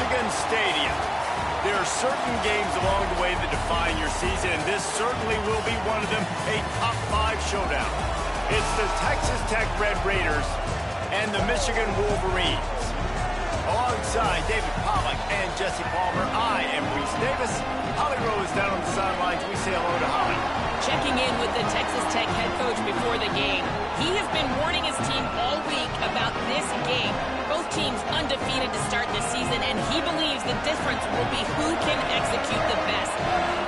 Michigan Stadium. There are certain games along the way that define your season, and this certainly will be one of them, a top 5 showdown. It's the Texas Tech Red Raiders and the Michigan Wolverines. Alongside David Pollack and Jesse Palmer, I am Reese Davis. Holly Rowe is down on the sidelines. We say hello to Holly. Checking in with the Texas Tech head coach before the game. He has been warning his team all week about this game. Both teams undefeated to start the season, and he believes the difference will be who can execute the best.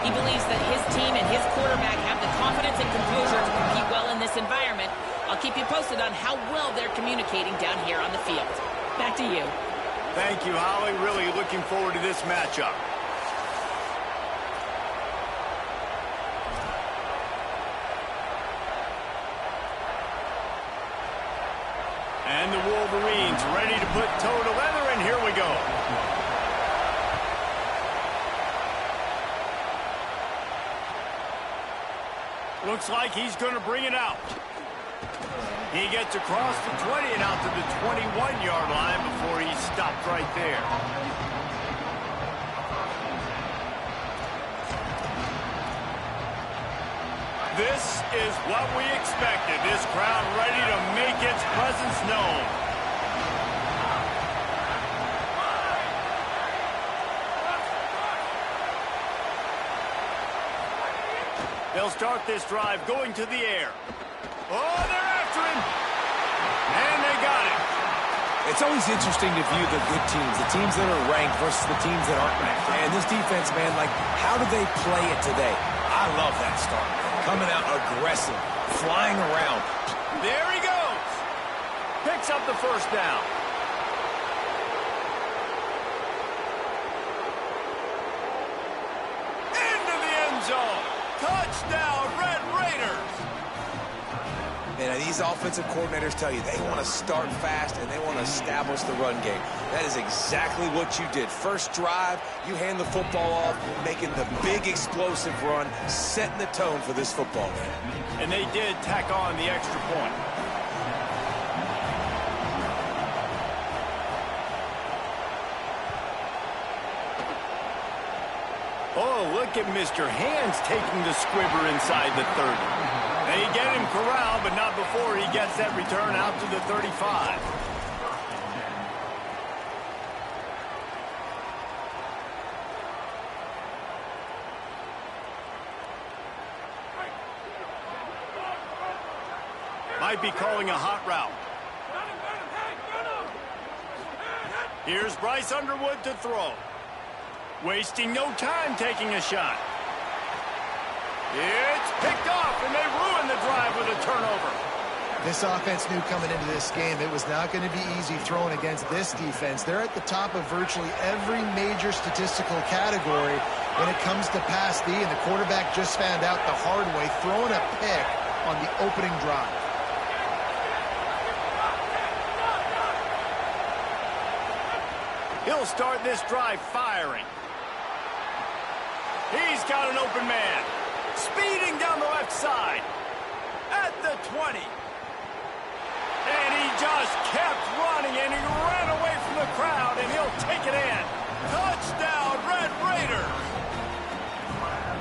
He believes that his team and his quarterback have the confidence and composure to compete well in this environment. I'll keep you posted on how well they're communicating down here on the field. Back to you. Thank you, Holly. Really looking forward to this matchup. And the Wolverines ready to put toe to leather, and here we go. Looks like he's going to bring it out. He gets across the 20 and out to the 21-yard line before he stopped right there. This is what we expected. This crowd ready to make its presence known. They'll start this drive going to the air. Oh, they're after him. And they got him. It's always interesting to view the good teams, the teams that are ranked versus the teams that aren't ranked. And this defense, man, like, how do they play it today? I love that start. Coming out aggressive, flying around. There he goes. Picks up the first down. Into the end zone. Touchdown, Red Raiders. And these offensive coordinators tell you they want to start fast and they want to establish the run game. That is exactly what you did. First drive, you hand the football off, making the big explosive run, setting the tone for this football game. And they did tack on the extra point. Oh, look at Mr. Hands taking the squibber inside the 30. They get him corralled, but not before he gets that return out to the 35. Might be calling a hot route. Here's Bryce Underwood to throw. Wasting no time taking a shot. It's picked off, and they ruin the drive with a turnover. This offense knew coming into this game it was not going to be easy throwing against this defense. They're at the top of virtually every major statistical category when it comes to pass D, and the quarterback just found out the hard way, throwing a pick on the opening drive. He'll start this drive firing. He's got an open man. Speeding down the left side. At the 20. And he just kept running, and he ran away from the crowd, and he'll take it in. Touchdown, Red Raiders!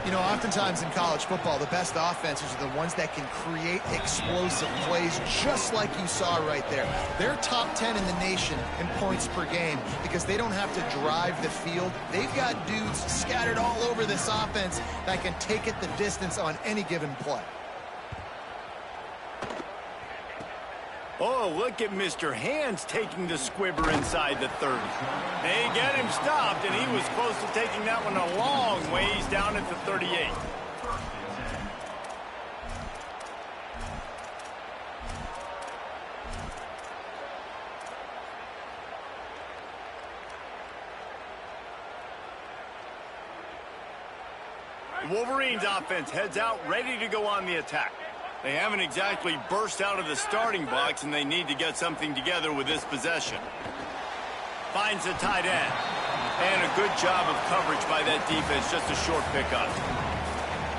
You know, oftentimes in college football, the best offenses are the ones that can create explosive plays, just like you saw right there. They're top 10 in the nation in points per game because they don't have to drive the field. They've got dudes scattered all over this offense that can take it the distance on any given play. Oh, look at Mr. Hands taking the squibber inside the 30. They get him stopped, and he was close to taking that one a long ways down at the 38. The Wolverines offense heads out ready to go on the attack. They haven't exactly burst out of the starting blocks, and they need to get something together with this possession. Finds the tight end. And a good job of coverage by that defense, just a short pickup.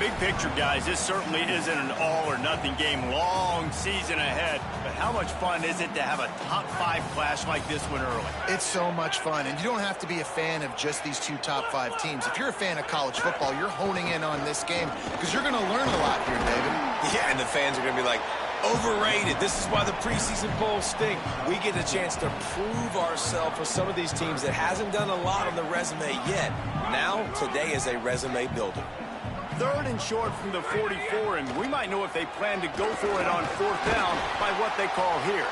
Big picture, guys, this certainly isn't an all-or-nothing game. Long season ahead. But how much fun is it to have a top-5 clash like this one early? It's so much fun, and you don't have to be a fan of just these two top-5 teams. If you're a fan of college football, you're honing in on this game because you're going to learn a lot here, David. Yeah, and the fans are going to be like, overrated. This is why the preseason bowls stink. We get a chance to prove ourselves with some of these teams that hasn't done a lot on the resume yet. Now, today is a resume builder. 3rd and short from the 44, and we might know if they plan to go for it on 4th down by what they call here.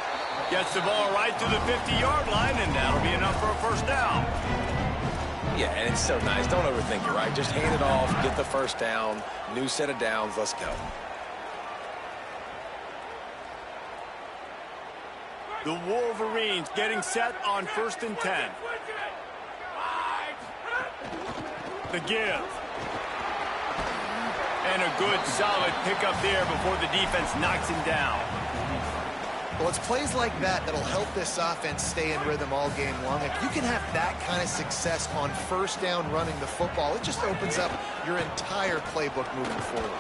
Gets the ball right to the 50-yard line, and that'll be enough for a 1st down. Yeah, and it's so nice. Don't overthink it, right? Just hand it off, get the 1st down, new set of downs, let's go. The Wolverines getting set on 1st and 10. The give. And a good, solid pickup there before the defense knocks him down. Well, it's plays like that that'll help this offense stay in rhythm all game long. If you can have that kind of success on 1st down running the football, it just opens up your entire playbook moving forward.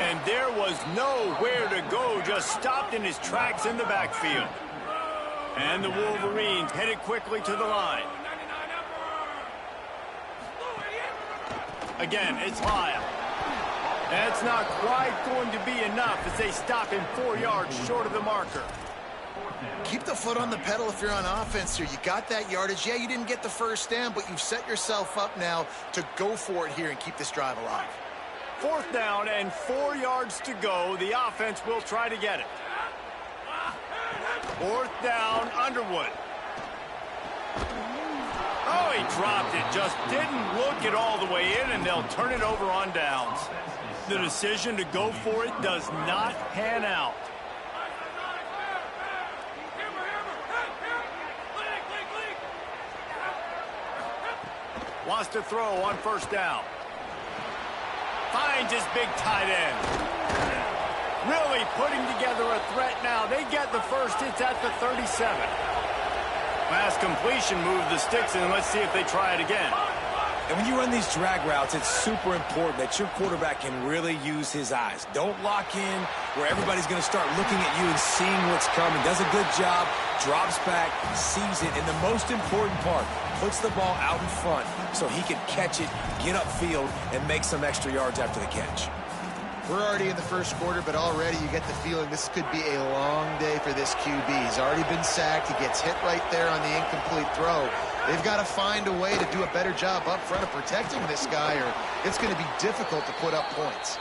And there was nowhere to go, just stopped in his tracks in the backfield. And the Wolverines headed quickly to the line. Again, it's Lyle. That's not quite going to be enough as they stop him 4 yards short of the marker. Keep the foot on the pedal if you're on offense here. You got that yardage. Yeah, you didn't get the 1st down, but you've set yourself up now to go for it here and keep this drive alive. 4th down and 4 yards to go. The offense will try to get it. 4th down, Underwood. Oh, he dropped it. Just didn't look it all the way in, and they'll turn it over on downs. The decision to go for it does not pan out. Wants to throw on 1st down. Finds his big tight end. Really putting together a threat now. They get the 1st. It's at the 37. Pass completion, move the sticks, and let's see if they try it again. And when you run these drag routes, it's super important that your quarterback can really use his eyes. Don't lock in where everybody's going to start looking at you and seeing what's coming. Does a good job, drops back, sees it, and the most important part, puts the ball out in front so he can catch it, get upfield, and make some extra yards after the catch. We're already in the 1st quarter, but already you get the feeling this could be a long day for this QB. He's already been sacked. He gets hit right there on the incomplete throw. They've got to find a way to do a better job up front of protecting this guy, or it's going to be difficult to put up points.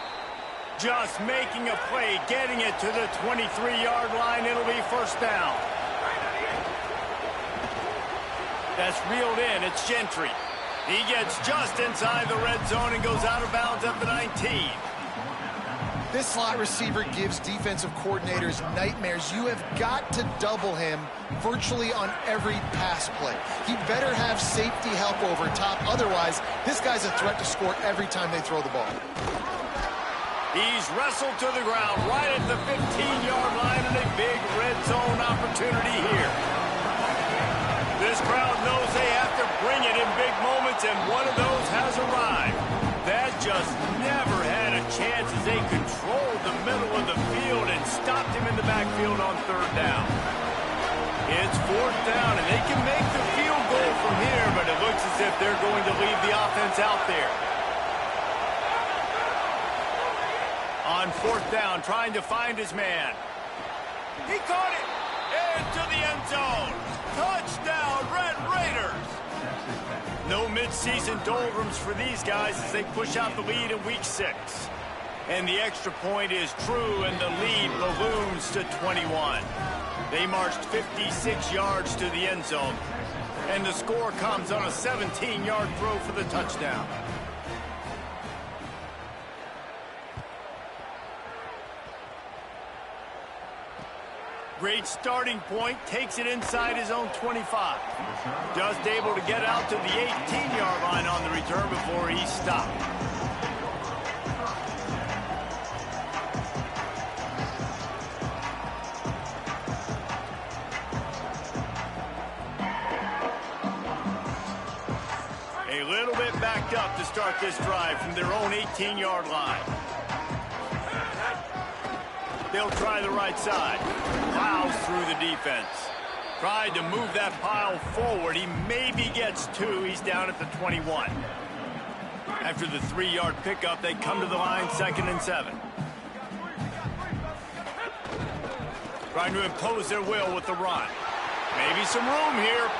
Just making a play, getting it to the 23-yard line. It'll be 1st down. That's reeled in. It's Gentry. He gets just inside the red zone and goes out of bounds at the 19. This slot receiver gives defensive coordinators nightmares. You have got to double him virtually on every pass play. He better have safety help over top. Otherwise, this guy's a threat to score every time they throw the ball. He's wrestled to the ground right at the 15-yard line, and a big red zone opportunity here. This crowd knows they have to bring it in big moments, and one of those has arrived. That just never had a chance as they controlled the middle of the field and stopped him in the backfield on 3rd down. It's 4th down, and they can make the field goal from here, but it looks as if they're going to leave the offense out there. On 4th down, trying to find his man. He caught it into the end zone. Touchdown, Red Raiders. No mid-season doldrums for these guys as they push out the lead in Week 6. And the extra point is true, and the lead balloons to 21. They marched 56 yards to the end zone, and the score comes on a 17-yard throw for the touchdown. Great starting point, takes it inside his own 25. Just able to get out to the 18-yard line on the return before he stopped. A A little bit backed up to start this drive from their own 18-yard line. They'll try the right side. Plows through the defense. Tried to move that pile forward. He maybe gets 2. He's down at the 21. After the 3-yard pickup, they come to the line, 2nd and 7. Trying to impose their will with the run. Maybe some room here.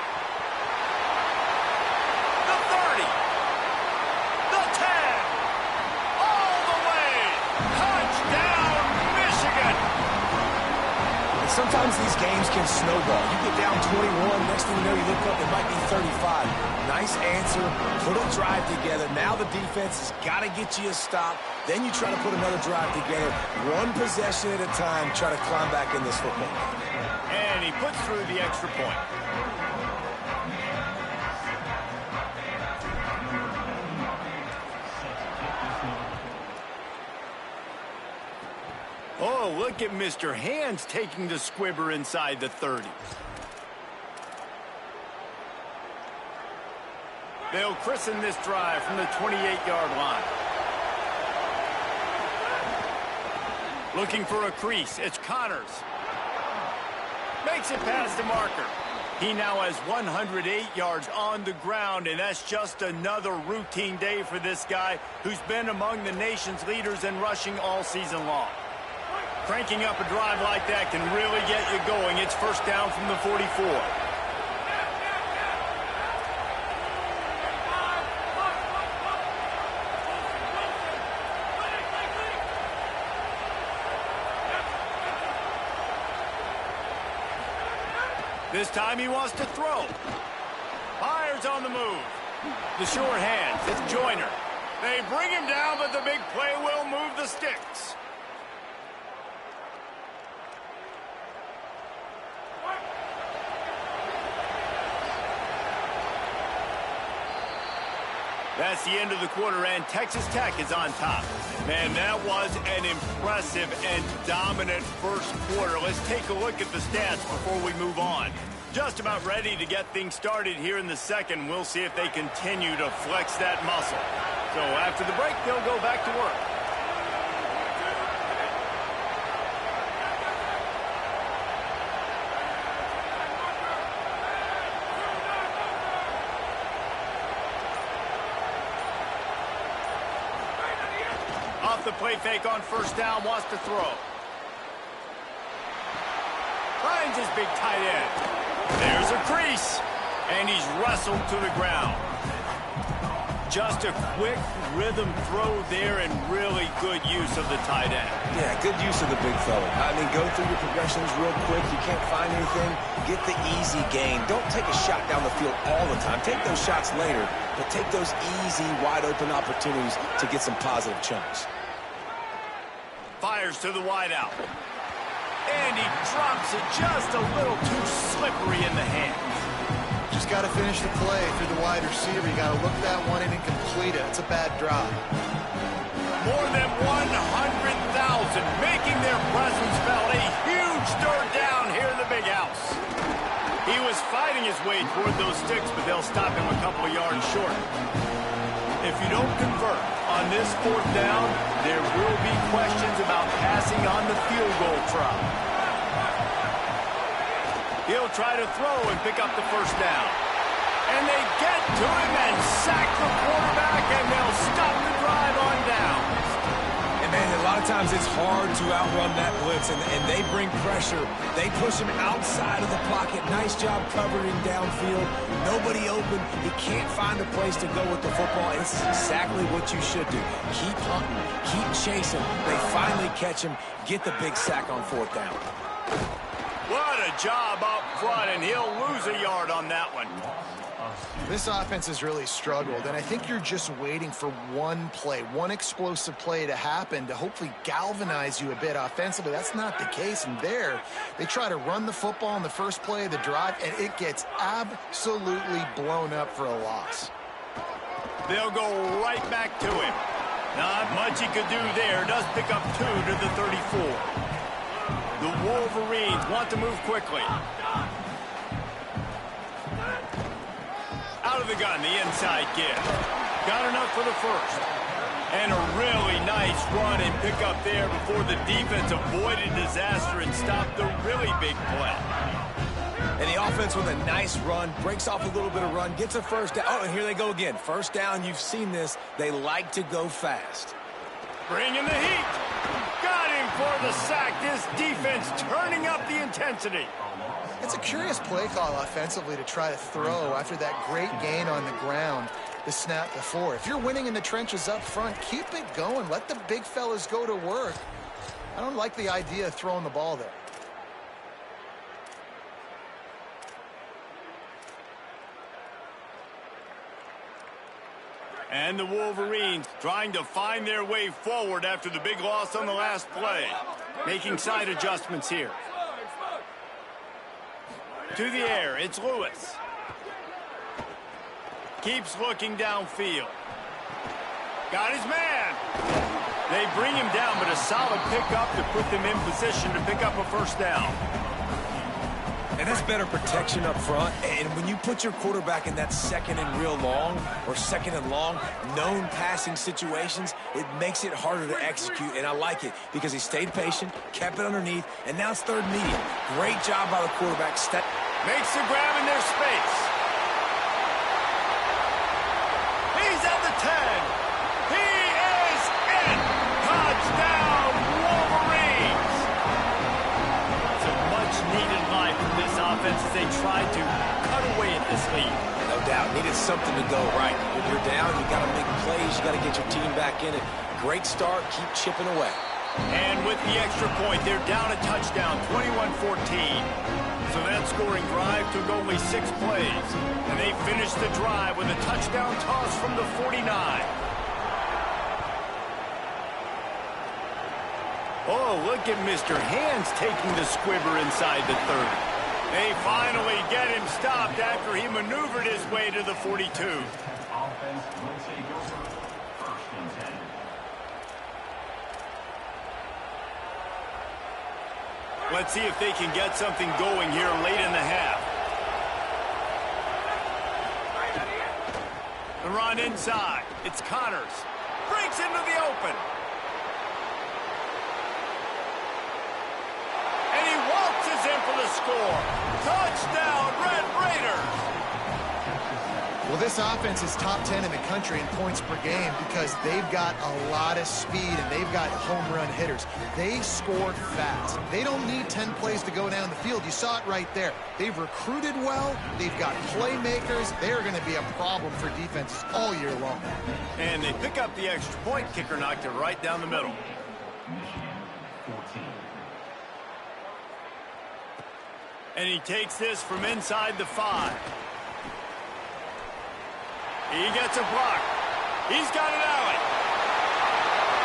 The 30. The 10. All the way. Touchdown, Michigan. And sometimes these games can snowball. You get down 21, next thing you know, you look up, it might be 35. Nice answer, put a drive together. Now the defense has got to get you a stop. Then you try to put another drive together. One possession at a time, try to climb back in this football game. And he puts through the extra point. Oh, look at Mr. Hands taking the squibber inside the 30. They'll christen this drive from the 28-yard line. Looking for a crease. It's Connors. Makes it past the marker. He now has 108 yards on the ground, and that's just another routine day for this guy who's been among the nation's leaders in rushing all season long. Cranking up a drive like that can really get you going. It's first down from the 44. This time he wants to throw. Fires on the move. The short hands. It's Joyner. They bring him down, but the big play will move the sticks. That's the end of the quarter, and Texas Tech is on top. Man, that was an impressive and dominant first quarter. Let's take a look at the stats before we move on. Just about ready to get things started here in the second. We'll see if they continue to flex that muscle. So after the break, they'll go back to work. Off the play fake on first down, wants to throw. Finds his big tight end. There's a crease, and he's wrestled to the ground. Just a quick rhythm throw there and really good use of the tight end. Yeah, good use of the big fella. I mean, go through your progressions real quick. You can't find anything, get the easy gain. Don't take a shot down the field all the time. Take those shots later, but take those easy, wide-open opportunities to get some positive chunks. Fires to the wideout. And he drops it just a little too slippery in the hands. Just got to finish the play through the wide receiver. You got to look that one in and complete it. It's a bad drop. More than 100,000 making their presence felt. A huge third down here in the big house. He was fighting his way toward those sticks, but they'll stop him a couple of yards short. If you don't convert on this fourth down, there will be questions about passing on the field goal try. He'll try to throw and pick up the first down. And they get to him and sack the quarterback, and they'll stop the drive on down. And, man, a lot of times it's hard to outrun that blitz, and they bring pressure. They push him outside of the pocket. Nice job covering downfield. Nobody open. He can't find a place to go with the football. This is exactly what you should do. Keep hunting. Keep chasing. They finally catch him. Get the big sack on fourth down. What a job up front, and he'll lose a yard on that one. This offense has really struggled, and I think you're just waiting for one play, one explosive play to happen to hopefully galvanize you a bit offensively. That's not the case, and there they try to run the football in the first play of the drive, and it gets absolutely blown up for a loss. They'll go right back to him. Not much he could do there. Does pick up 2 to the 34. The Wolverines want to move quickly. Out of the gun, the inside give. Got enough for the first. And a really nice run and pick up there before the defense avoided disaster and stopped the really big play. And the offense with a nice run, breaks off a little bit of run, gets a first down. Oh, and here they go again. First down, you've seen this. They like to go fast. Bringing the heat. Got him for the sack. This defense turning up the intensity. It's a curious play call offensively to try to throw after that great gain on the ground the snap before. If you're winning in the trenches up front, keep it going. Let the big fellas go to work. I don't like the idea of throwing the ball there. And the Wolverines trying to find their way forward after the big loss on the last play. Making side adjustments here. To the air, it's Lewis. Keeps looking downfield. Got his man. They bring him down, but a solid pickup to put them in position to pick up a first down. And that's better protection up front. And when you put your quarterback in that second and real long or second and long known passing situations, it makes it harder to execute. And I like it because he stayed patient, kept it underneath, and now it's third medium. Great job by the quarterback. Makes the grab in their space. He's at the 10. He is in. Touchdown, Wolverines. It's a much-needed life from this offense as they tried to cut away at this lead. No doubt, needed something to go right. When you're down, you got to make plays. You got to get your team back in it. Great start. Keep chipping away. And with the extra point, they're down a touchdown, 21-14. So that scoring drive took only 6 plays. And they finished the drive with a touchdown toss from the 49. Oh, look at Mr. Hands taking the squibber inside the 30. They finally get him stopped after he maneuvered his way to the 42. Offense will take over 1st and 10. Let's see if they can get something going here late in the half. The run inside. It's Connors. Breaks into the open. And he waltzes in for the score. Touchdown, Red Raiders. Well, this offense is top 10 in the country in points per game because they've got a lot of speed and they've got home run hitters. They score fast. They don't need 10 plays to go down the field. You saw it right there. They've recruited well. They've got playmakers. They're going to be a problem for defenses all year long. And they pick up the extra point. Kicker knocked it right down the middle. Michigan 14. And he takes this from inside the 5. He gets a block. He's got an alley.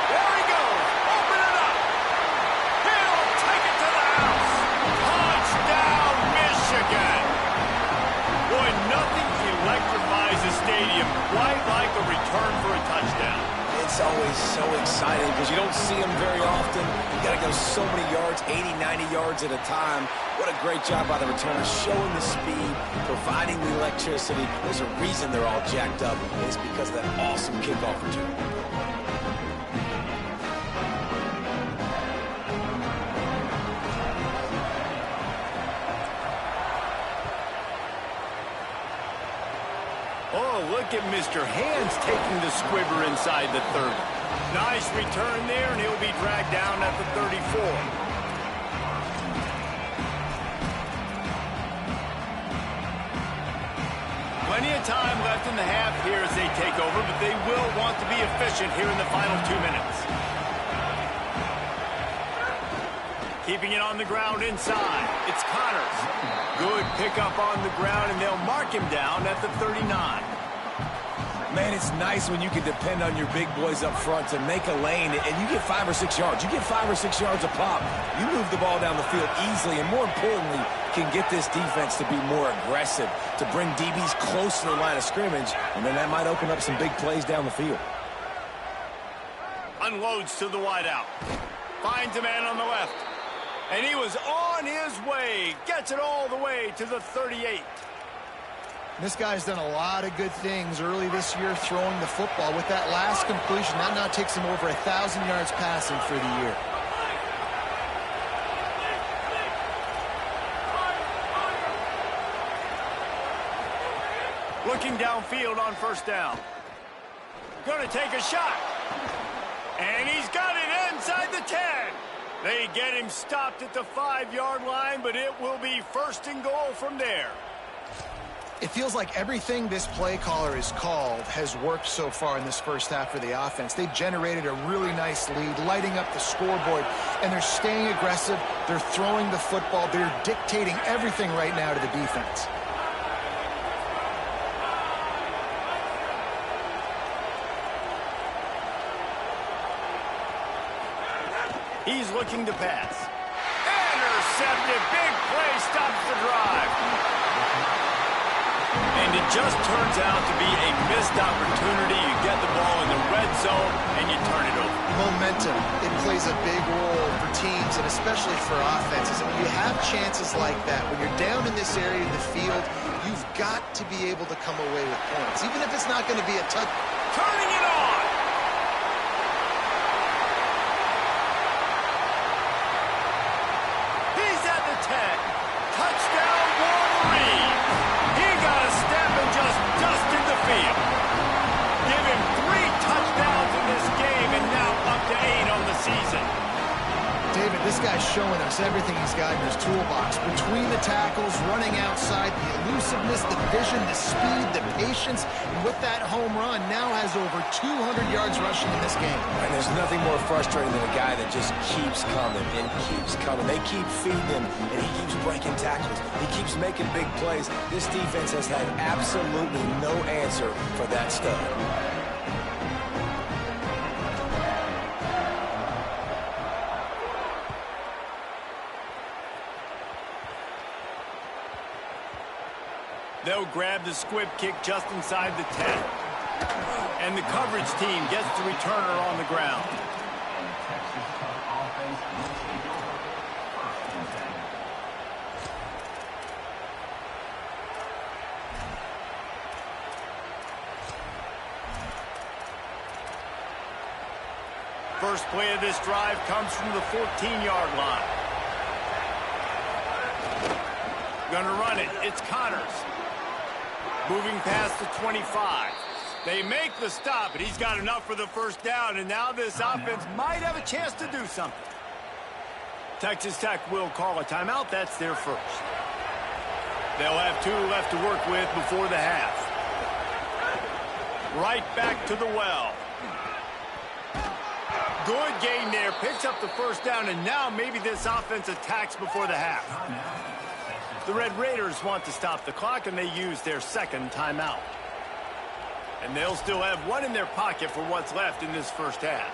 There he goes. Open it up. He'll take it to the house. Touchdown, Michigan. Boy, nothing electrifies a stadium quite like a return for a touchdown. It's always so exciting because you don't see them very often. You got to go so many yards, 80, 90 yards at a time. What a great job by the returner, showing the speed, providing the electricity. There's a reason they're all jacked up. It's because of that awesome kickoff return. Oh, look at Mr. Hands taking the squibber inside the 30. Nice return there, and he'll be dragged down at the 34. Plenty of time left in the half here as they take over, but they will want to be efficient here in the final 2 minutes. Keeping it on the ground inside. It's Connors. Good pickup on the ground, and they'll mark him down at the 39. Man, it's nice when you can depend on your big boys up front to make a lane, and you get 5 or 6 yards. You get 5 or 6 yards a pop. You move the ball down the field easily, and more importantly, can get this defense to be more aggressive, to bring DBs close to the line of scrimmage, and then that might open up some big plays down the field. Unloads to the wideout. Finds a man on the left. And he was on his way. Gets it all the way to the 38. This guy's done a lot of good things early this year throwing the football. With that last completion, that now takes him over 1,000 yards passing for the year. Looking downfield on first down. Going to take a shot. And he's got it inside the 10. They get him stopped at the 5-yard line, but it will be first and goal from there. It feels like everything this play caller has called has worked so far in this first half for the offense. They've generated a really nice lead, lighting up the scoreboard, and they're staying aggressive. They're throwing the football. They're dictating everything right now to the defense. He's looking to pass. Intercepted. Big play stops the drive. And it just turns out to be a missed opportunity. You get the ball in the red zone, and you turn it over. Momentum. It plays a big role for teams, and especially for offenses. And when you have chances like that, when you're down in this area of the field, you've got to be able to come away with points, even if it's not going to be a touch. Turning it on. Touchdown, Wolverine. He got a step and just dusted the field. Give him 3 touchdowns in this game and now up to 8 on the season. David, this guy's showing us everything he's got in his toolbox. Between the tackles, running outside, the elusiveness, the vision, the speed, the patience. And with that home run, now has over 200 yards rushing in this game. And there's nothing more frustrating than a guy that just keeps coming and keeps coming. They keep feeding him, and he keeps breaking tackles. He keeps making big plays. This defense has had absolutely no answer for that stud. They'll grab the squib kick just inside the 10. And the coverage team gets the returner on the ground. Texas Tech offense will take over first and 10. First play of this drive comes from the 14-yard line. Gonna run it. It's Connors. Moving past the 25. They make the stop, but he's got enough for the first down, and now this offense might have a chance to do something. Texas Tech will call a timeout. That's their first. They'll have 2 left to work with before the half. Right back to the well. Good gain there. Picks up the first down, and now maybe this offense attacks before the half. The Red Raiders want to stop the clock, and they use their second timeout. And they'll still have 1 in their pocket for what's left in this first half.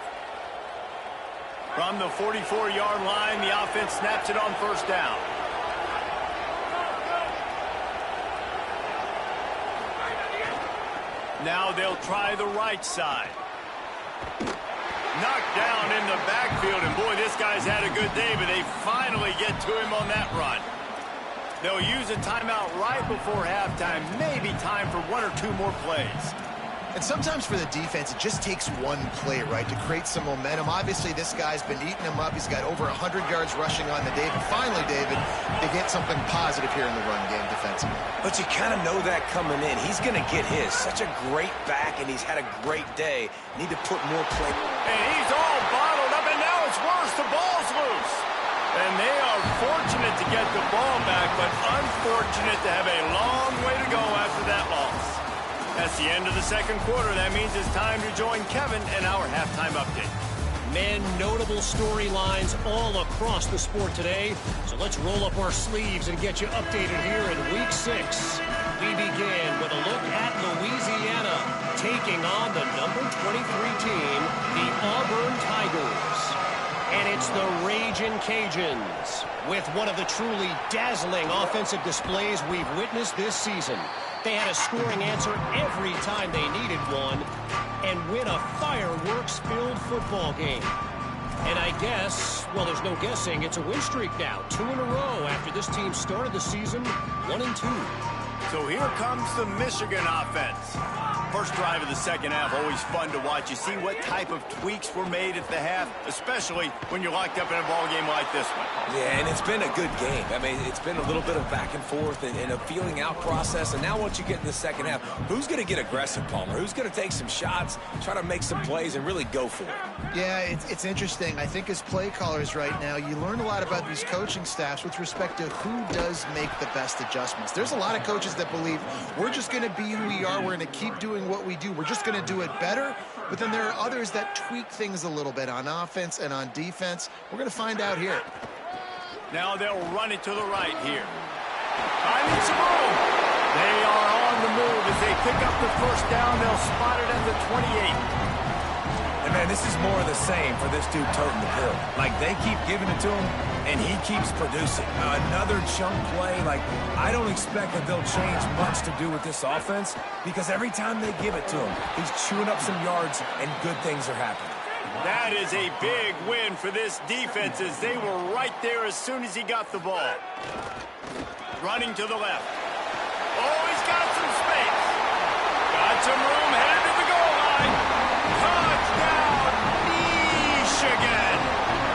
From the 44-yard line, the offense snaps it on first down. Now they'll try the right side. Knocked down in the backfield, and boy, this guy's had a good day, but they finally get to him on that run. They'll use a timeout right before halftime. Maybe time for 1 or 2 more plays. And sometimes for the defense, it just takes one play, right, to create some momentum. Obviously, this guy's been eating him up. He's got over 100 yards rushing on the day. But finally, David, they get something positive here in the run game defensively. But you kind of know that coming in. He's going to get his. Such a great back, and he's had a great day. Need to put more play. And he's all bottled up, and now it's worse. The ball's loose. And they are fortunate to get the ball back, but unfortunate to have a long way to go after that loss. That's the end of the second quarter. That means it's time to join Kevin in our halftime update. Men, notable storylines all across the sport today. So let's roll up our sleeves and get you updated here in Week 6. We begin with a look at Louisiana taking on the number 23 team, the Auburn Tigers. And it's the Ragin' Cajuns with one of the truly dazzling offensive displays we've witnessed this season. They had a scoring answer every time they needed one and win a fireworks-filled football game. And I guess, well, there's no guessing, it's a win streak now, 2 in a row after this team started the season 1-2. So here comes the Michigan offense. First drive of the second half, always fun to watch. You see what type of tweaks were made at the half, especially when you're locked up in a ball game like this one. Yeah, and it's been a good game. I mean, it's been a little bit of back and forth and a feeling out process. And now once you get in the second half, who's going to get aggressive, Palmer? Who's going to take some shots, try to make some plays, and really go for it? Yeah, it's interesting. I think as play callers right now, you learn a lot about these coaching staffs with respect to who does make the best adjustments. There's a lot of coaches that believe we're just going to be who we are. We're going to keep doing what we do. We're just going to do it better. But then there are others that tweak things a little bit on offense and on defense. We're going to find out here. Now they'll run it to the right here. Finding some room. They are on the move as they pick up the first down. They'll spot it at the 28. And, man, this is more of the same for this dude toting the pill. Like, they keep giving it to him, and he keeps producing. Another chunk play. Like, I don't expect that they'll change much to do with this offense because every time they give it to him, he's chewing up some yards, and good things are happening. That is a big win for this defense as they were right there as soon as he got the ball. Running to the left. Oh, he's got some space. Got some room, headed to the goal line. Touchdown, Michigan.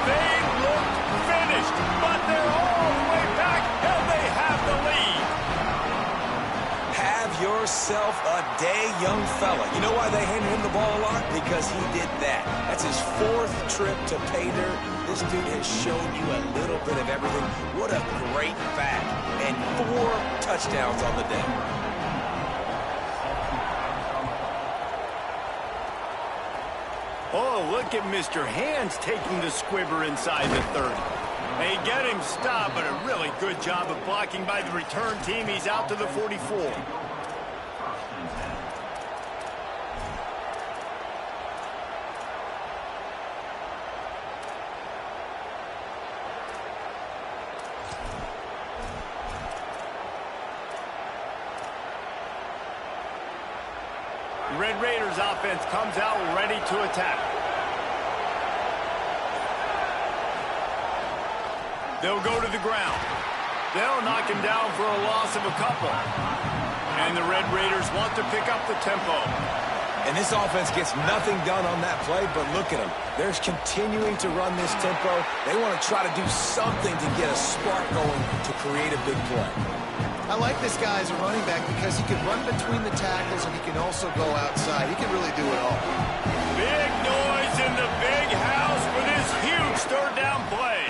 They looked finished, but they're all the way back, and they have the lead. Have yourself a day, young fella. You know why they handed him the ball a lot? Because he did that. That's his 4th trip to pay dirt. This dude has shown you a little bit of everything. What a great back. And 4 touchdowns on the day. Oh, look at Mr. Hands taking the squibber inside the 30. They get him stopped, but a really good job of blocking by the return team. He's out to the 44. The Red Raiders offense comes out ready to attack. They'll go to the ground. They'll knock him down for a loss of a couple. And the Red Raiders want to pick up the tempo. And this offense gets nothing done on that play, but look at them. They're continuing to run this tempo. They want to try to do something to get a spark going to create a big play. I like this guy as a running back because he can run between the tackles and he can also go outside. He can really do it all. Big noise in the big house for this huge third down play.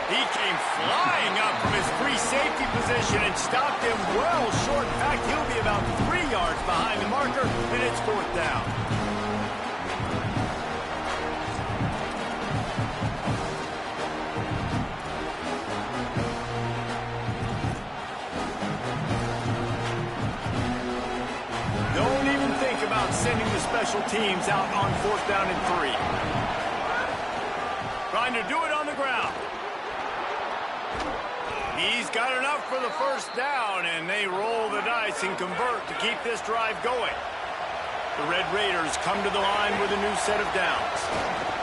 He came flying up from his free safety position and stopped him well short. In fact, he'll be about 3 yards behind the marker, and it's 4th down. Don't even think about sending the special teams out on 4th down and 3. Trying to do it on the ground. He's got enough for the first down, and they roll the dice and convert to keep this drive going. The Red Raiders come to the line with a new set of downs.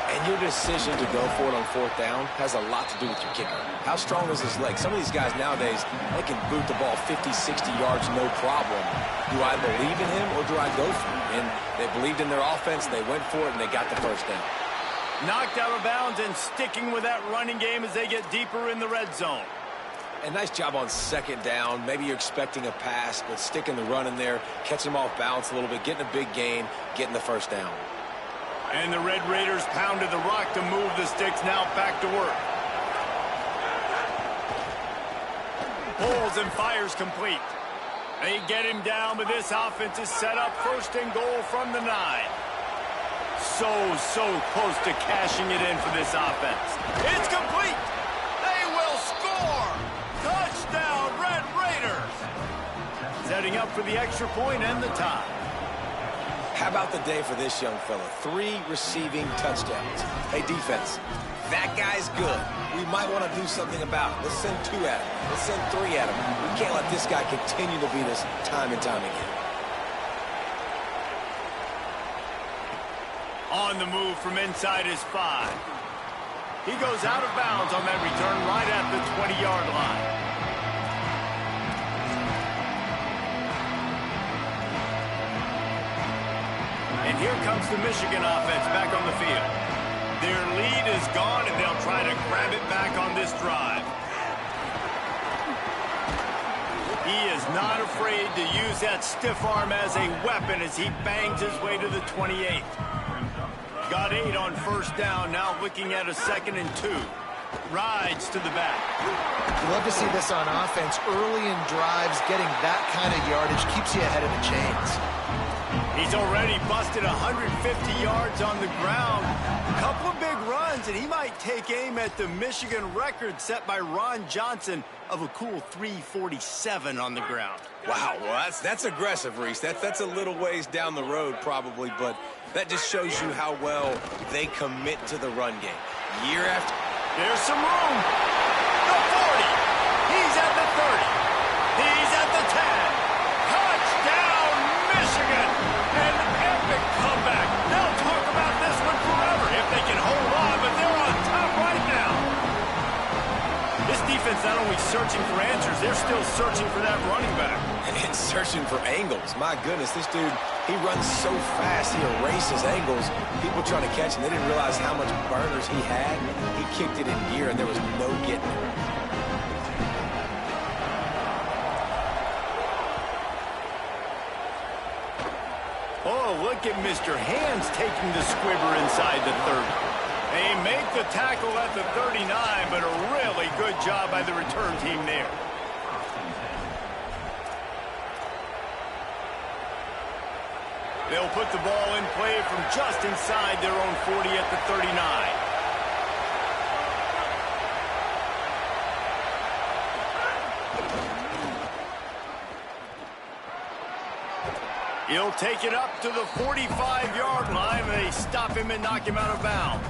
And your decision to go for it on 4th down has a lot to do with your kicker. How strong is his leg? Some of these guys nowadays, they can boot the ball 50, 60 yards, no problem. Do I believe in him or do I go for it? And they believed in their offense, they went for it, and they got the first down. Knocked out of bounds and sticking with that running game as they get deeper in the red zone. A nice job on 2nd down. Maybe you're expecting a pass, but sticking the run in there, catching them off balance a little bit, getting a big gain, getting the first down. And the Red Raiders pounded the rock to move the sticks, now back to work. Pulls and fires complete. They get him down, but this offense is set up 1st and goal from the 9. So close to cashing it in for this offense. It's complete. They will score. Touchdown, Red Raiders. Setting up for the extra point and the tie. How about the day for this young fella? 3 receiving touchdowns. Hey, defense, that guy's good. We might want to do something about it. Let's send 2 at him. Let's send 3 at him. We can't let this guy continue to beat us time and time again. On the move from inside his 5. He goes out of bounds on that return right at the 20-yard line. And here comes the Michigan offense back on the field. Their lead is gone, and they'll try to grab it back on this drive. He is not afraid to use that stiff arm as a weapon as he bangs his way to the 28. Got 8 on first down, now looking at a 2nd and 2. Rides to the back. You love to see this on offense. Early in drives, getting that kind of yardage keeps you ahead of the chains. He's already busted 150 yards on the ground. A couple of big runs, and he might take aim at the Michigan record set by Ron Johnson of a cool 347 on the ground. Wow, well, that's aggressive, Reese. That's a little ways down the road probably, but that just shows you how well they commit to the run game. Year after... There's some room. The 40. He's at the 30. He's at the 10. Touchdown, Michigan. An epic comeback. They'll talk about this one forever if they can hold on, but they're on top right now. This defense not only searching for answers, they're still searching for that running back. And searching for angles. My goodness, this dude, he runs so fast, he erases angles. People trying to catch him, they didn't realize how much burners he had. He kicked it in gear, and there was no getting it. Oh, look at Mr. Hands taking the squibber inside the 30. They make the tackle at the 39, but a really good job by the return team there. They'll put the ball in play from just inside their own 40 at the 39. He'll take it up to the 45-yard line, and they stop him and knock him out of bounds.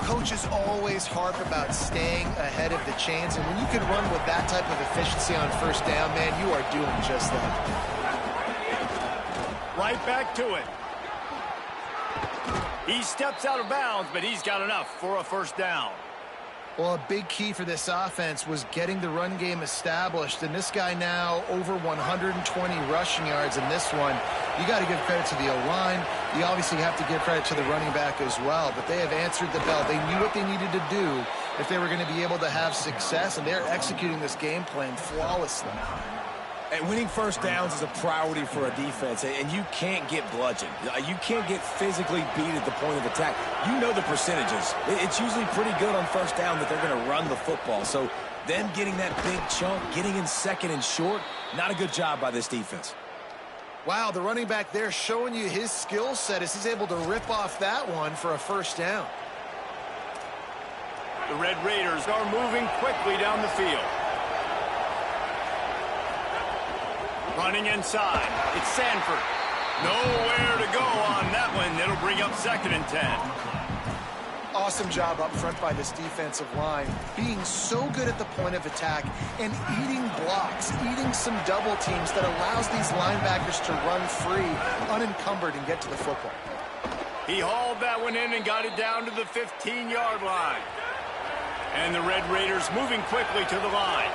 Coaches always harp about staying ahead of the chains, and when you can run with that type of efficiency on first down, man, you are doing just that. Right back to it. He steps out of bounds, but he's got enough for a first down. Well, a big key for this offense was getting the run game established, and this guy now over 120 rushing yards in this one. You got to give credit to the O-line. You obviously have to give credit to the running back as well, but they have answered the bell. They knew what they needed to do if they were going to be able to have success, and they're executing this game plan flawlessly. And winning first downs is a priority for a defense, and you can't get bludgeoned. You can't get physically beat at the point of attack. You know the percentages. It's usually pretty good on first down that they're going to run the football. So them getting that big chunk, getting in 2nd and short, not a good job by this defense. Wow, the running back there showing you his skill set as he's able to rip off that one for a first down. The Red Raiders are moving quickly down the field. Running inside. It's Sanford. Nowhere to go on that one. It'll bring up 2nd and 10. Awesome job up front by this defensive line. Being so good at the point of attack and eating blocks, eating some double teams that allows these linebackers to run free, unencumbered, and get to the football. He hauled that one in and got it down to the 15-yard line. And the Red Raiders moving quickly to the line.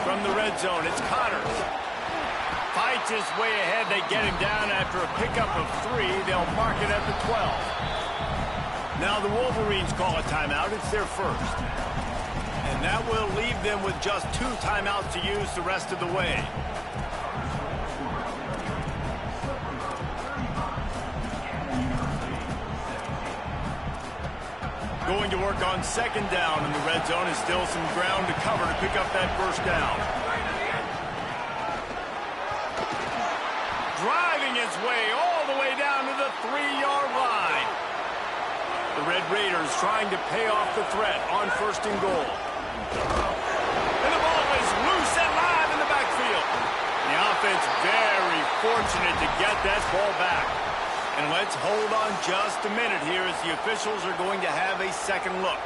From the red zone, it's Connors. Fights his way ahead. They get him down after a pickup of 3. They'll mark it at the 12. Now the Wolverines call a timeout. It's their first. And that will leave them with just 2 timeouts to use the rest of the way. Going to work on 2nd down in the red zone is still some ground to cover to pick up that first down. Driving his way all the way down to the 3-yard line. The Red Raiders trying to pay off the threat on 1st and goal. And the ball is loose and live in the backfield. The offense very fortunate to get that ball back. And let's hold on just a minute here as the officials are going to have a second look.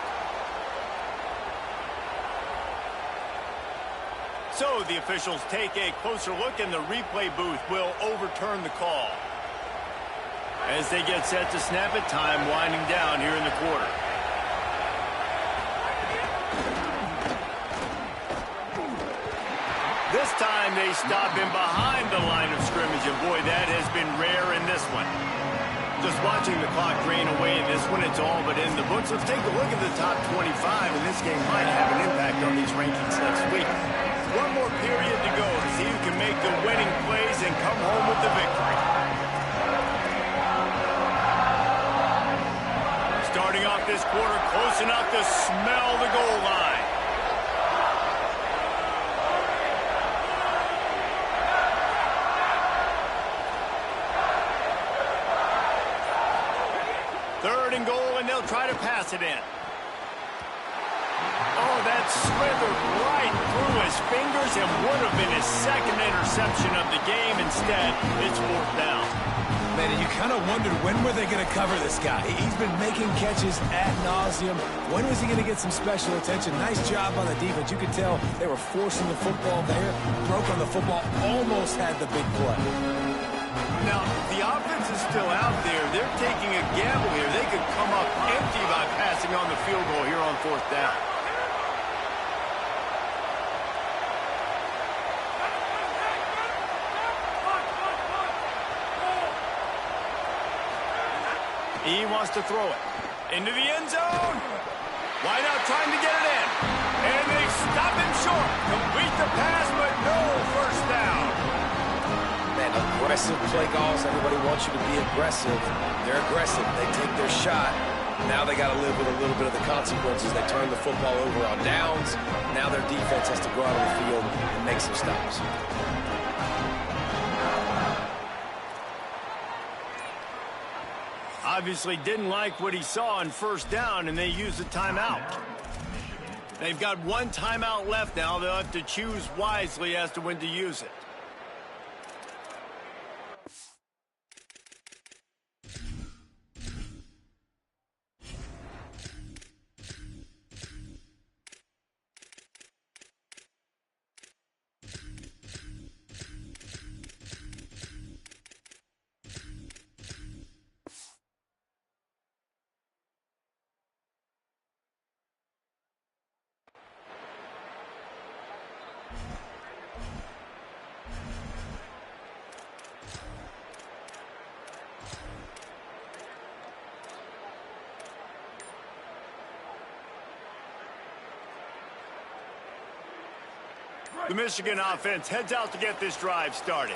So the officials take a closer look, and the replay booth will overturn the call. As they get set to snap it, time winding down here in the quarter. This time they stop him behind the line of scrimmage, and boy, that has been rare in this one. Just watching the clock drain away in this one, it's all but in the books. Let's take a look at the top 25, and this game might have an impact on these rankings next week. One more period to go to see who can make the winning plays and come home with the victory. Starting off this quarter, close enough to smell the goal line. Third and goal, and they'll try to pass it in. Oh, that slithered right through his fingers and would have been his second interception of the game. Instead, it's fourth down. Man, and you kind of wondered, when were they going to cover this guy? He's been making catches ad nauseum. When was he going to get some special attention? Nice job on the defense. You could tell they were forcing the football there. Broke on the football, almost had the big play. Now, the offense is still out there. They're taking a gamble here. They could come up empty by passing on the field goal here on fourth down. He wants to throw it into the end zone. Wide out trying to get it in. And they stop him short. Complete the pass, but no first down. Man, aggressive play calls. Everybody wants you to be aggressive. They're aggressive. They take their shot. Now they got to live with a little bit of the consequences. They turn the football over on downs. Now their defense has to go out on the field and make some stops. Obviously didn't like what he saw on first down, and they used a timeout. They've got one timeout left now. They'll have to choose wisely as to when to use it. The Michigan offense heads out to get this drive started.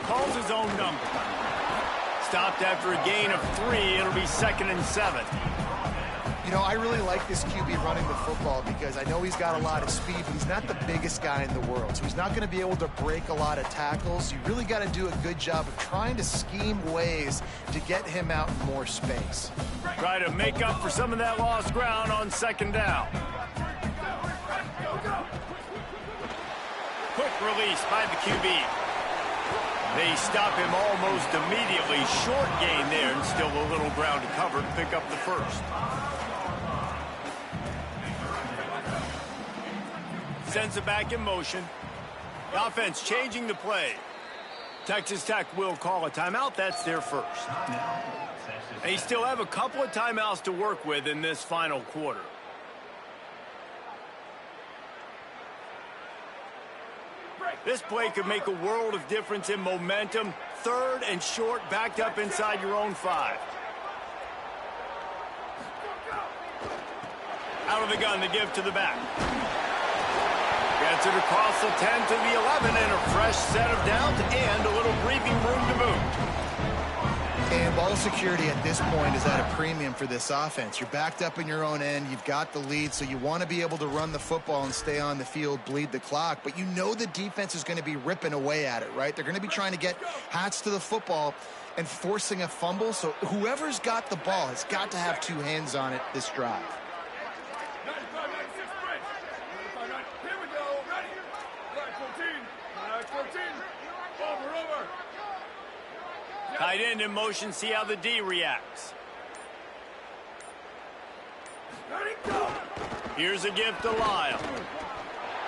Calls his own number. Stopped after a gain of 3. It'll be 2nd and 7. You know, I really like this QB running the football because I know he's got a lot of speed, but he's not the biggest guy in the world. So he's not going to be able to break a lot of tackles. You really got to do a good job of trying to scheme ways to get him out in more space. Try to make up for some of that lost ground on 2nd down. Quick release by the QB. They stop him almost immediately. Short gain there, and still a little ground to cover to pick up the first. Sends it back in motion. The offense changing the play. Texas Tech will call a timeout. That's their first. They still have a couple of timeouts to work with in this final quarter. This play could make a world of difference in momentum. 3rd and short, backed up inside your own 5. Out of the gun, the give to the back. Gets it across the 10 to the 11, and a fresh set of downs and a little breathing room to move. And ball security at this point is at a premium for this offense. You're backed up in your own end. You've got the lead, so you want to be able to run the football and stay on the field, bleed the clock. But you know the defense is going to be ripping away at it, right? They're going to be trying to get hats to the football and forcing a fumble. So whoever's got the ball has got to have 2 hands on it this drive. Tight end in motion, see how the D reacts. Here's a gift to Lyle.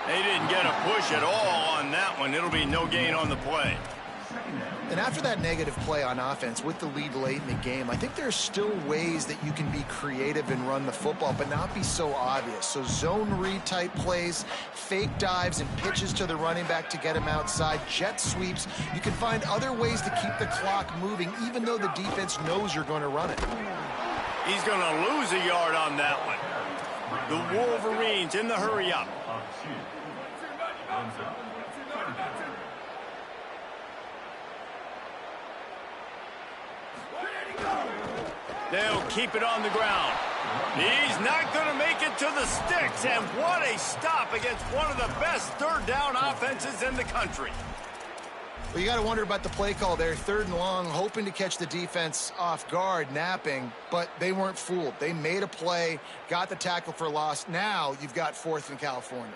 They didn't get a push at all on that one. It'll be no gain on the play. And after that negative play on offense with the lead late in the game, I think there's still ways that you can be creative and run the football, but not be so obvious. So zone read type plays, fake dives and pitches to the running back to get him outside, jet sweeps. You can find other ways to keep the clock moving, even though the defense knows you're going to run it. He's going to lose a yard on that one. The Wolverines in the hurry up. They'll keep it on the ground. He's not going to make it to the sticks, and what a stop against one of the best third down offenses in the country. Well, you got to wonder about the play call there. 3rd and long, hoping to catch the defense off guard, napping, but they weren't fooled. They made a play, got the tackle for loss. Now you've got 4th and California.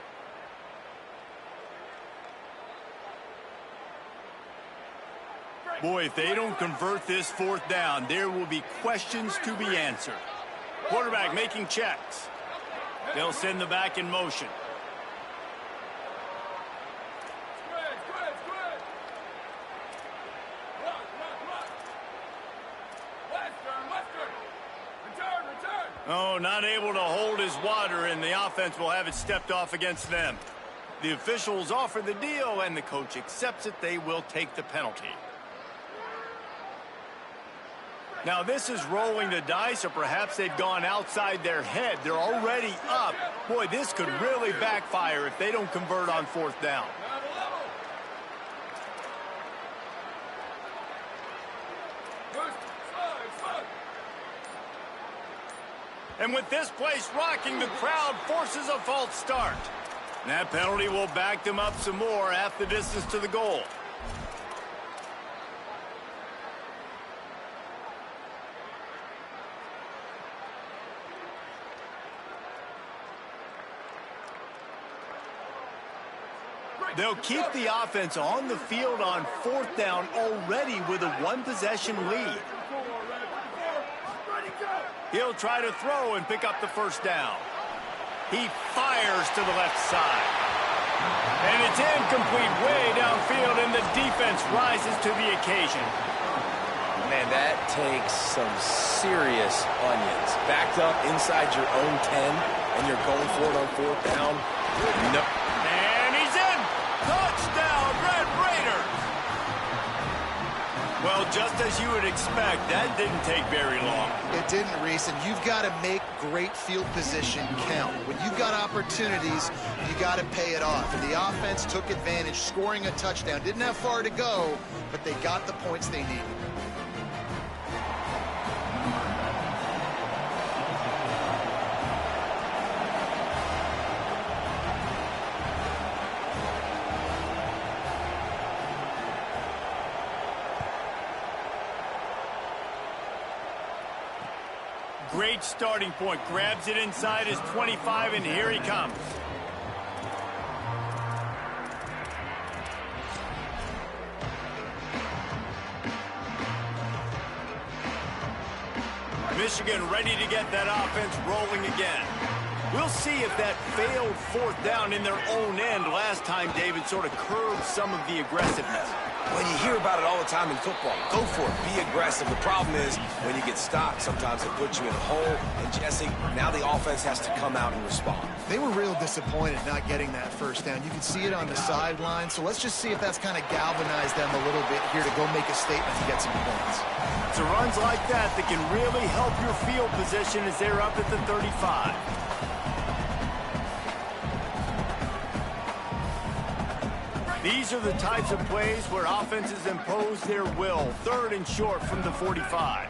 Boy, if they don't convert this 4th down, there will be questions to be answered. Quarterback making checks. They'll send the back in motion. Oh, not able to hold his water, and the offense will have it stepped off against them. The officials offer the deal, and the coach accepts it. They will take the penalty. Now, this is rolling the dice, or perhaps they've gone outside their head. They're already up. Boy, this could really backfire if they don't convert on 4th down. And with this place rocking, the crowd forces a false start. And that penalty will back them up some more, half the distance to the goal. They'll keep the offense on the field on 4th down already with a 1-possession lead. He'll try to throw and pick up the 1st down. He fires to the left side. And it's incomplete way downfield, and the defense rises to the occasion. Man, that takes some serious onions. Backed up inside your own 10, and you're going for it on 4th down. No. And he's in. Touchdown, Red Raiders. Well, just as you would expect, that didn't take very long. It didn't, Reese, and you've got to make great field position count. When you've got opportunities, you got to pay it off. And the offense took advantage, scoring a touchdown. Didn't have far to go, but they got the points they needed. Great starting point. Grabs it inside his 25, and here he comes. Michigan ready to get that offense rolling again. We'll see if that failed 4th down in their own end last time, David, sort of curbed some of the aggressiveness. Well, you hear about it all the time in football. Go for it. Be aggressive. The problem is when you get stopped, sometimes it puts you in a hole. And, Jesse, now the offense has to come out and respond. They were real disappointed not getting that 1st down. You can see it on the sideline. So let's just see if that's kind of galvanized them a little bit here to go make a statement to get some points. It's runs like that that can really help your field position as they're up at the 35. These are the types of plays where offenses impose their will. 3rd and short from the 45.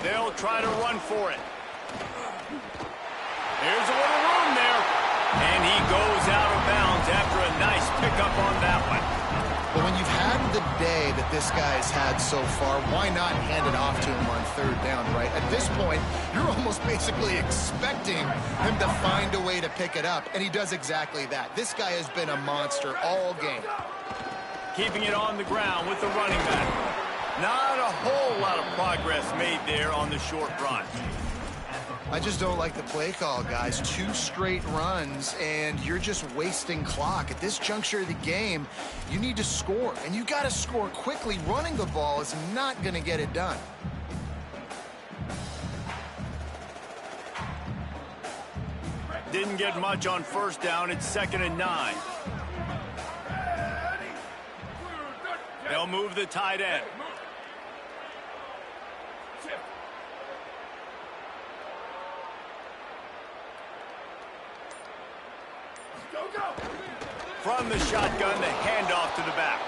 They'll try to run for it. There's a little room there. And he goes out of bounds after a nice pickup on that one. But when you've had the day that this guy's had so far, why not hand it off to him on 3rd down, right? At this point, you're almost basically expecting him to find a way to pick it up, and he does exactly that. This guy has been a monster all game. Keeping it on the ground with the running back. Not a whole lot of progress made there on the short run. I just don't like the play call, guys. 2 straight runs, and you're just wasting clock. At this juncture of the game, you need to score, and you got to score quickly. Running the ball is not going to get it done. Didn't get much on first down. It's 2nd and 9. They'll move the tight end. From the shotgun, the handoff to the back.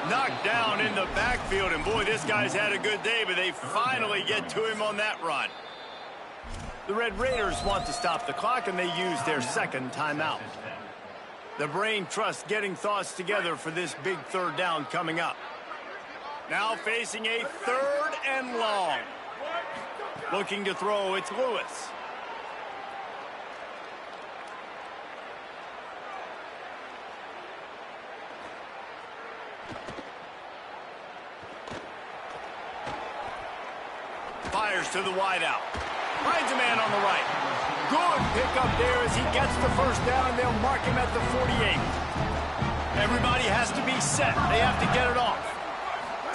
Knocked down in the backfield, and boy, this guy's had a good day, but they finally get to him on that run. The Red Raiders want to stop the clock, and they use their 2nd timeout. The brain trust getting thoughts together for this big 3rd down coming up. Now facing a 3rd and long. Looking to throw, it's Lewis. Fires to the wideout. Finds a man on the right. Good pickup there as he gets the 1st down, and they'll mark him at the 48. Everybody has to be set. They have to get it off.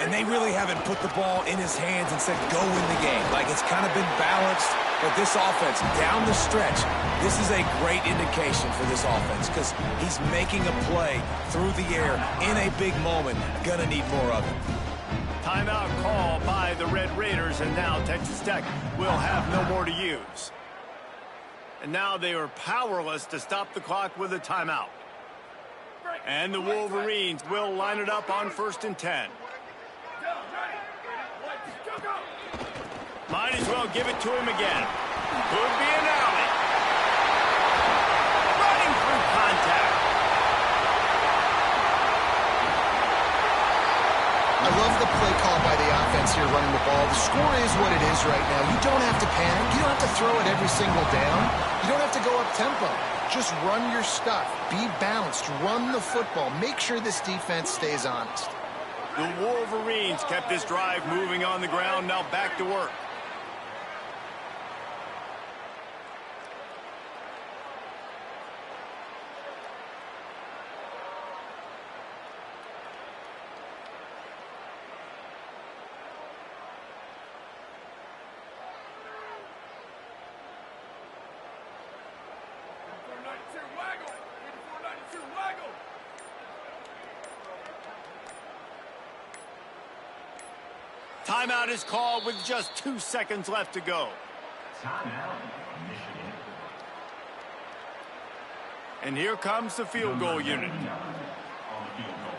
And they really haven't put the ball in his hands and said, go win the game. Like, it's kind of been balanced. But this offense, down the stretch, this is a great indication for this offense because he's making a play through the air in a big moment. Gonna need more of it. Timeout call by the Red Raiders, and now Texas Tech will have no more to use. And now they are powerless to stop the clock with a timeout. And the Wolverines will line it up on 1st and 10. Might as well give it to him again. Could be an alley. Running through contact. I love the play call by the offense here running the ball. The score is what it is right now. You don't have to panic. You don't have to throw it every single down. You don't have to go up tempo. Just run your stuff. Be balanced. Run the football. Make sure this defense stays honest. The Wolverines kept this drive moving on the ground. Now back to work. Timeout is called with just 2 seconds left to go. Timeout, Michigan. And here comes the field goal unit. On the field goal.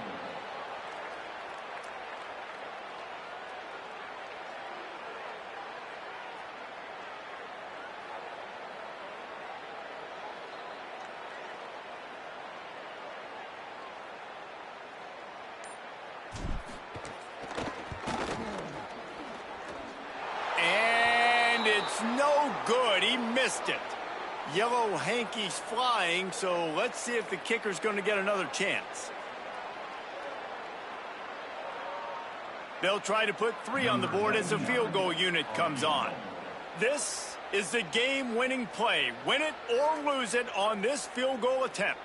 It's no good. He missed it. Yellow hankies flying, so let's see if the kicker's going to get another chance. They'll try to put 3 on the board as the field goal unit comes on. This is the game-winning play. Win it or lose it on this field goal attempt.